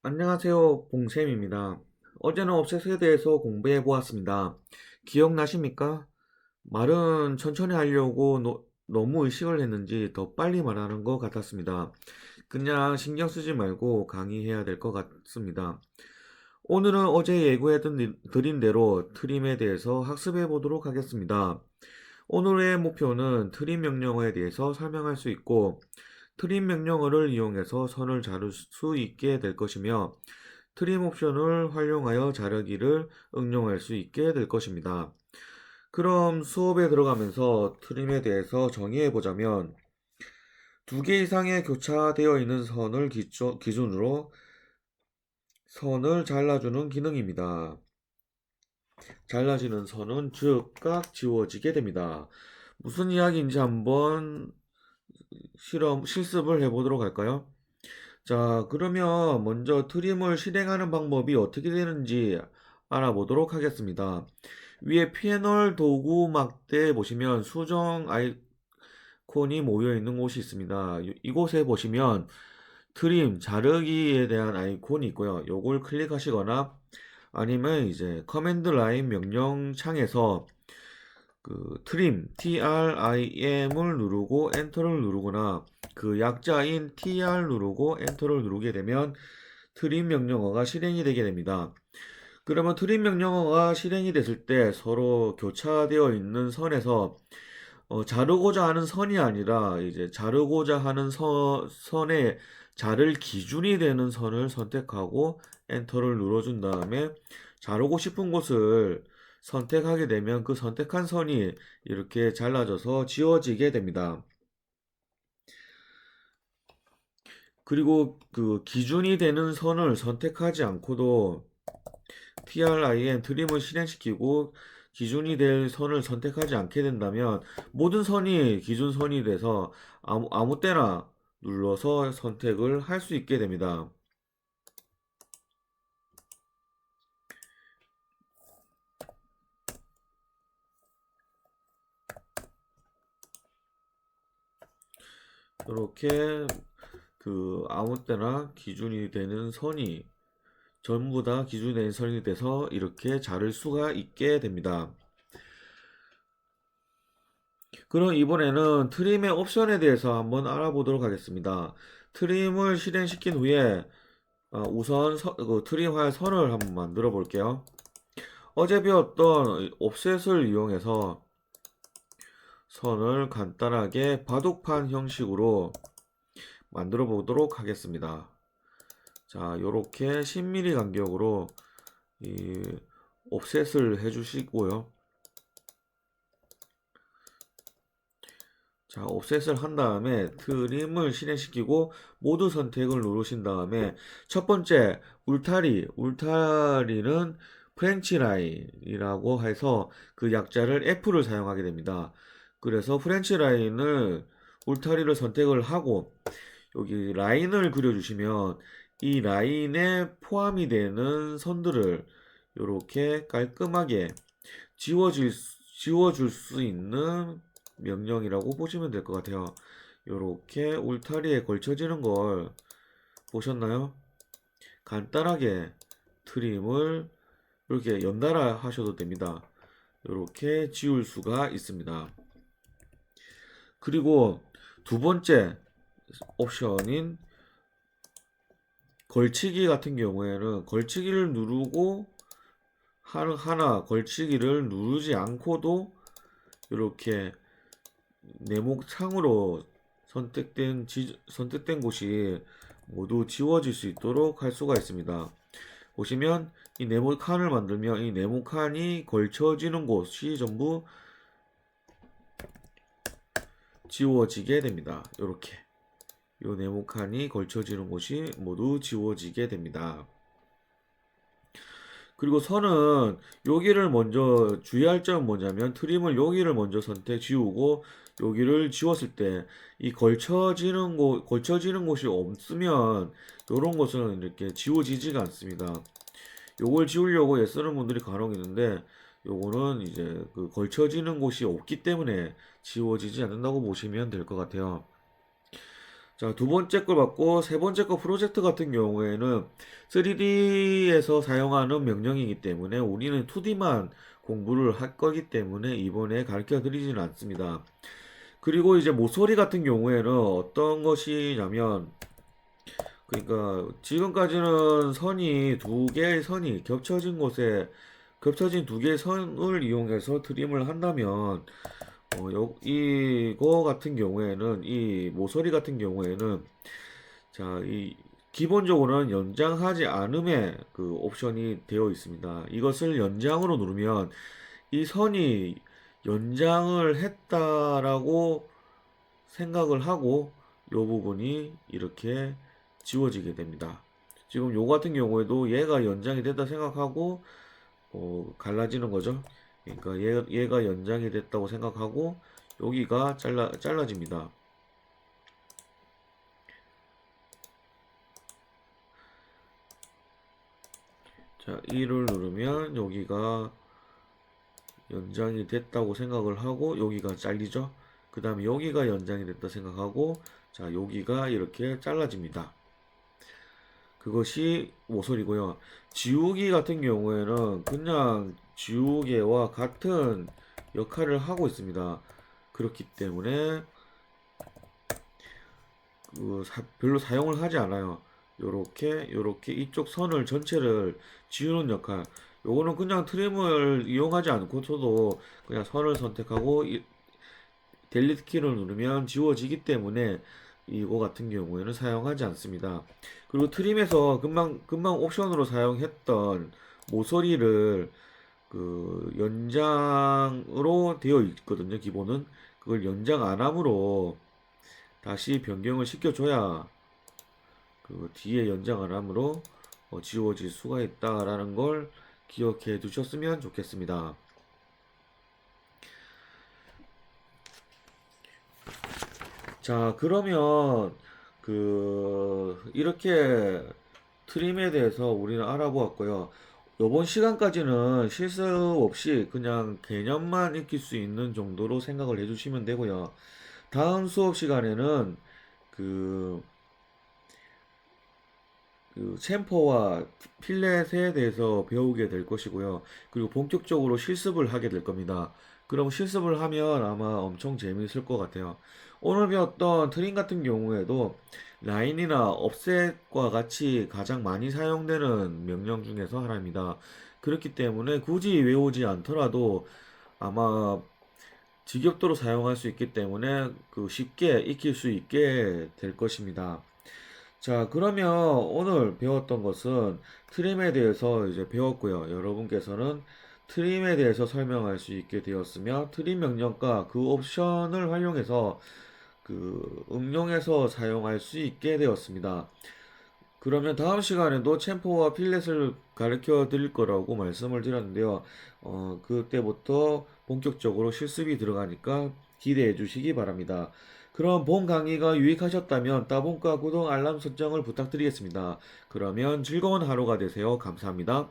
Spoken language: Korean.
안녕하세요, 봉쌤입니다. 어제는 업셋에 대해서 공부해 보았습니다. 기억나십니까? 말은 천천히 하려고 너무 의식을 했는지 더 빨리 말하는 것 같았습니다. 그냥 신경 쓰지 말고 강의해야 될 것 같습니다. 오늘은 어제 예고해 드린 대로 트림에 대해서 학습해 보도록 하겠습니다. 오늘의 목표는 트림 명령어에 대해서 설명할 수 있고, 트림 명령어를 이용해서 선을 자를 수 있게 될 것이며, 트림 옵션을 활용하여 자르기를 응용할 수 있게 될 것입니다. 그럼 수업에 들어가면서 트림에 대해서 정의해 보자면, 두 개 이상의 교차되어 있는 선을 기준으로 선을 잘라주는 기능입니다. 잘라지는 선은 즉각 지워지게 됩니다. 무슨 이야기인지 한번 실습을 해보도록 할까요? 자, 그러면 먼저 트림을 실행하는 방법이 어떻게 되는지 알아보도록 하겠습니다. 위에 패널 도구 막대 보시면 수정 아이콘이 모여 있는 곳이 있습니다. 이곳에 보시면 트림, 자르기에 대한 아이콘이 있고요. 요걸 클릭하시거나 아니면 이제 커맨드 라인 명령 창에서 그 트림, TRIM을 누르고 엔터를 누르거나 그 약자인 TR 누르고 엔터를 누르게 되면 트림 명령어가 실행이 되게 됩니다. 그러면 트림 명령어가 실행이 됐을 때 서로 교차되어 있는 선에서 자르고자 하는 선이 아니라 이제 자르고자 하는 선에 자를 기준이 되는 선을 선택하고 엔터를 눌러준 다음에 자르고 싶은 곳을 선택하게 되면 그 선택한 선이 이렇게 잘라져서 지워지게 됩니다. 그리고 그 기준이 되는 선을 선택하지 않고도 TRIM 트림을 실행시키고 기준이 될 선을 선택하지 않게 된다면 모든 선이 기준선이 돼서 아무 때나 눌러서 선택을 할 수 있게 됩니다. 이렇게 그 아무 때나 기준이 되는 선이 전부 다 기준이 되는 선이 돼서 이렇게 자를 수가 있게 됩니다. 그럼 이번에는 트림의 옵션에 대해서 한번 알아보도록 하겠습니다. 트림을 실행시킨 후에 우선 그 트림할 선을 한번 만들어 볼게요. 어제 배웠던 옵셋을 이용해서 선을 간단하게 바둑판 형식으로 만들어 보도록 하겠습니다. 자, 요렇게 10mm 간격으로 이 옵셋을 해 주시고요. 자, 옵셋을 한 다음에 트림을 실행시키고 모두 선택을 누르신 다음에 첫 번째 울타리는 프렌치 라인이라고 해서 그 약자를 F를 사용하게 됩니다. 그래서 프렌치 라인을 울타리를 선택을 하고 여기 라인을 그려주시면 이 라인에 포함이 되는 선들을 이렇게 깔끔하게 지워줄 수 있는 명령이라고 보시면 될 것 같아요. 이렇게 울타리에 걸쳐지는 걸 보셨나요? 간단하게 트림을 이렇게 연달아 하셔도 됩니다. 이렇게 지울 수가 있습니다. 그리고 두 번째 옵션인 걸치기 같은 경우에는 걸치기를 누르고 하나 걸치기를 누르지 않고도 이렇게 네모창으로 선택된 곳이 모두 지워질 수 있도록 할 수가 있습니다. 보시면 이 네모칸을 만들면 이 네모칸이 걸쳐지는 곳이 전부 지워지게 됩니다. 이렇게 이 네모칸이 걸쳐지는 곳이 모두 지워지게 됩니다. 그리고 선은 여기를 먼저 주의할 점은 뭐냐면 트림을 여기를 먼저 지우고 여기를 지웠을 때 이 걸쳐지는 곳이 없으면 이런 것은 이렇게 지워지지가 않습니다. 요걸 지우려고 애쓰는 분들이 간혹 있는데 요거는 이제 그 걸쳐지는 곳이 없기 때문에 지워지지 않는다고 보시면 될 것 같아요. 자, 두 번째 걸 받고 세 번째 거 프로젝트 같은 경우에는 3D에서 사용하는 명령이기 때문에 우리는 2D만 공부를 할 거기 때문에 이번에 가르쳐 드리지는 않습니다. 그리고 이제 모서리 같은 경우에는 어떤 것이냐면, 그러니까 지금까지는 선이 두 개의 선이 겹쳐진 곳에 겹쳐진 두 개의 선을 이용해서 트림을 한다면, 이거 같은 경우에는 이 모서리 같은 경우에는, 자, 이 기본적으로는 연장하지 않음의 그 옵션이 되어 있습니다. 이것을 연장으로 누르면 이 선이 연장을 했다라고 생각을 하고 이 부분이 이렇게 지워지게 됩니다. 지금 요 같은 경우에도 얘가 연장이 됐다 생각하고 갈라지는 거죠. 그러니까 얘가 연장이 됐다고 생각하고 여기가 잘라집니다. 자, 2를 누르면 여기가 연장이 됐다고 생각을 하고 여기가 잘리죠. 그 다음에 여기가 연장이 됐다 생각하고 자, 여기가 이렇게 잘라집니다. 그것이 모서리고요. 지우개 같은 경우에는 그냥 지우개와 같은 역할을 하고 있습니다. 그렇기 때문에 별로 사용을 하지 않아요. 요렇게 이쪽 선을 전체를 지우는 역할. 요거는 그냥 트림을 이용하지 않고서도 그냥 선을 선택하고 델리트 키를 누르면 지워지기 때문에 이거 같은 경우에는 사용하지 않습니다. 그리고 트림에서 금방 옵션으로 사용했던 모서리를 그 연장으로 되어 있거든요. 기본은 그걸 연장 안 함으로 다시 변경을 시켜줘야 그 뒤에 연장 안 함으로 지워질 수가 있다라는 걸 기억해 두셨으면 좋겠습니다. 자, 그러면 이렇게 트림에 대해서 우리는 알아보았고요. 이번 시간까지는 실습 없이 그냥 개념만 익힐 수 있는 정도로 생각을 해주시면 되고요. 다음 수업 시간에는 그, 챔퍼와 필렛에 대해서 배우게 될 것이고요. 그리고 본격적으로 실습을 하게 될 겁니다. 그럼 실습을 하면 아마 엄청 재미있을 것 같아요. 오늘 배웠던 트림 같은 경우에도 라인이나 offset과 같이 가장 많이 사용되는 명령 중에서 하나입니다. 그렇기 때문에 굳이 외우지 않더라도 아마 직역도로 사용할 수 있기 때문에 쉽게 익힐 수 있게 될 것입니다. 자, 그러면 오늘 배웠던 것은 트림에 대해서 이제 배웠고요. 여러분께서는 트림에 대해서 설명할 수 있게 되었으며, 트림 명령과 그 옵션을 활용해서 응용해서 사용할 수 있게 되었습니다. 그러면 다음 시간에도 챔퍼와 필렛을 가르쳐 드릴 거라고 말씀을 드렸는데요. 그때부터 본격적으로 실습이 들어가니까 기대해 주시기 바랍니다. 그럼 본 강의가 유익하셨다면 따봉과 구독, 알람 설정을 부탁드리겠습니다. 그러면 즐거운 하루가 되세요. 감사합니다.